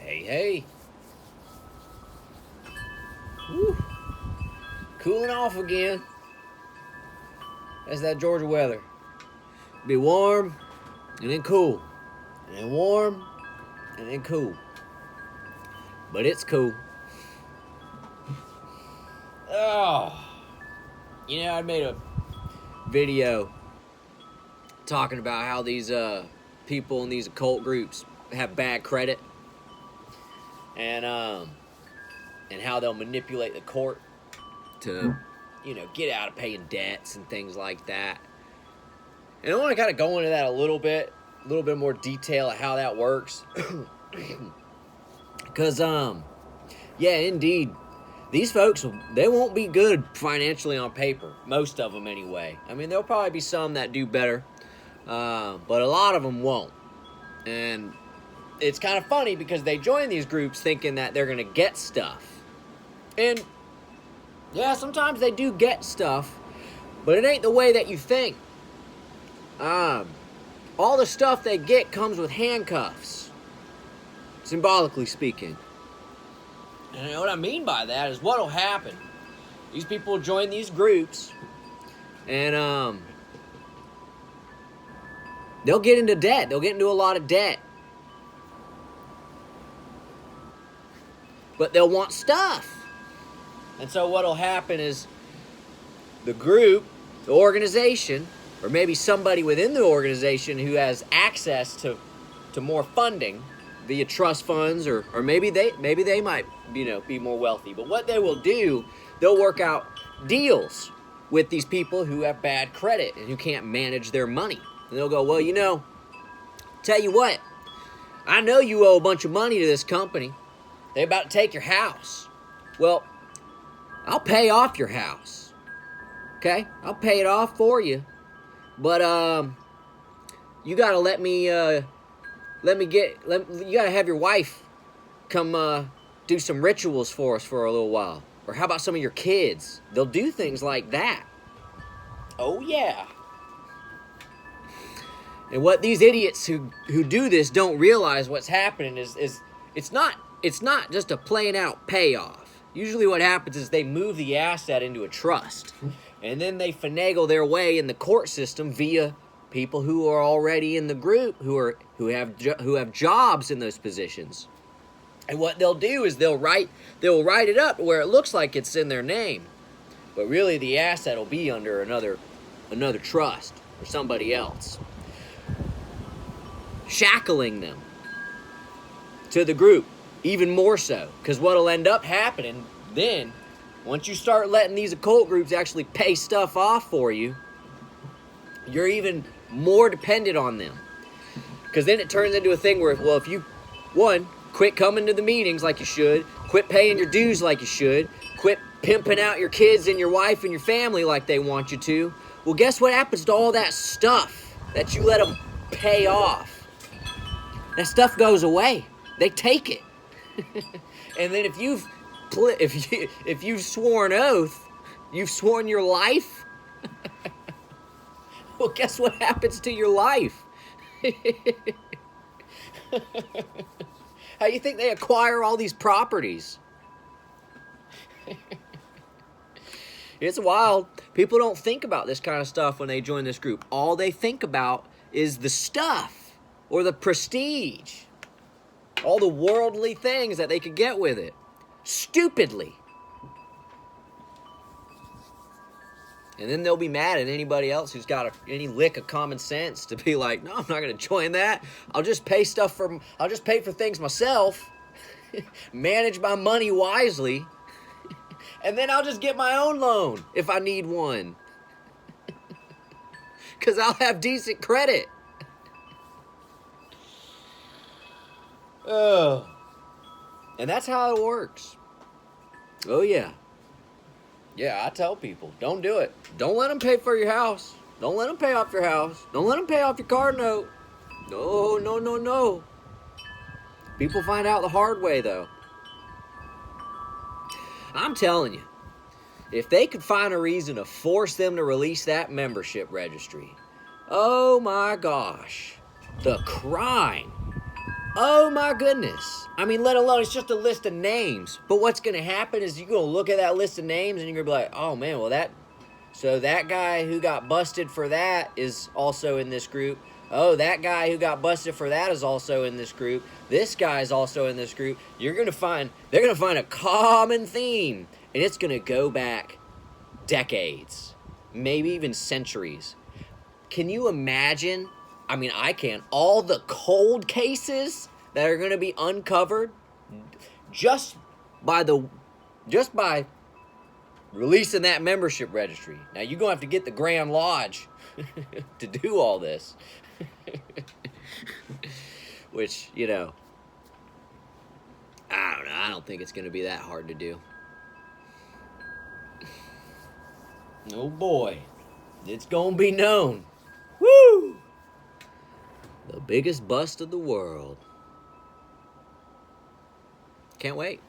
Hey, hey. Woo. Cooling off again. That's that Georgia weather. Be warm and then cool. And then warm and then cool. But it's cool. Oh. You know, I made a video talking about how these people in these occult groups have bad credit. And how they'll manipulate the court to, get out of paying debts and things like that. And I want to kind of go into that a little bit more detail of how that works. Because, yeah, indeed, these folks, they won't be good financially on paper. Most of them, anyway. I mean, there'll probably be some that do better, but a lot of them won't. And it's kind of funny because they join these groups thinking that they're going to get stuff. And, yeah, sometimes they do get stuff, but it ain't the way that you think. All the stuff they get comes with handcuffs, symbolically speaking. And what I mean by that is what'll happen. These people join these groups, and they'll get into debt. They'll get into a lot of debt. But they'll want stuff. And so what'll happen is the group, the organization, or maybe somebody within the organization who has access to more funding via trust funds, or maybe they might, be more wealthy. But what they will do, they'll work out deals with these people who have bad credit and who can't manage their money. And they'll go, well, tell you what, I know you owe a bunch of money to this company. They're about to take your house. Well, I'll pay off your house. Okay? I'll pay it off for you. But you gotta you gotta have your wife come do some rituals for us for a little while. Or how about some of your kids? They'll do things like that. Oh yeah. And what these idiots who do this don't realize what's happening is it's not just a plain out payoff. Usually what happens is they move the asset into a trust. And then they finagle their way in the court system via people who are already in the group, who have jobs in those positions. And what they'll do is they'll write it up where it looks like it's in their name, but really the asset will be under another trust or somebody else, shackling them to the group even more so. Because what'll end up happening then, once you start letting these occult groups actually pay stuff off for you, you're even more dependent on them. Because then it turns into a thing where, well, if you, one, quit coming to the meetings like you should, quit paying your dues like you should, quit pimping out your kids and your wife and your family like they want you to, well, guess what happens to all that stuff that you let them pay off? That stuff goes away. They take it. And then if you've sworn oath, you've sworn your life, well, guess what happens to your life? How do you think they acquire all these properties? It's wild. People don't think about this kind of stuff when they join this group. All they think about is the stuff or the prestige, all the worldly things that they could get with it. Stupidly. And then they'll be mad at anybody else who's got any lick of common sense to be like, no, I'm not going to join that. I'll just pay for things myself, manage my money wisely, and then I'll just get my own loan if I need one. Because I'll have decent credit. Oh. And that's how it works. Oh, yeah. Yeah, I tell people, don't do it. Don't let them pay for your house. Don't let them pay off your house. Don't let them pay off your car note. No, no, no, no. People find out the hard way, though. I'm telling you, if they could find a reason to force them to release that membership registry, oh my gosh, the crime Oh my goodness. I mean, let alone, it's just a list of names. But what's going to happen is you're going to look at that list of names and you're going to be like, oh man, well so that guy who got busted for that is also in this group. Oh, that guy who got busted for that is also in this group. This guy is also in this group. They're going to find a common theme, and it's going to go back decades, maybe even centuries. Can you imagine? I mean, I can. All the cold cases that are going to be uncovered just by releasing that membership registry. Now, you're going to have to get the Grand Lodge to do all this. Which, I don't know. I don't think it's going to be that hard to do. Oh, boy. It's going to be known. Woo! The biggest bust of the world. Can't wait.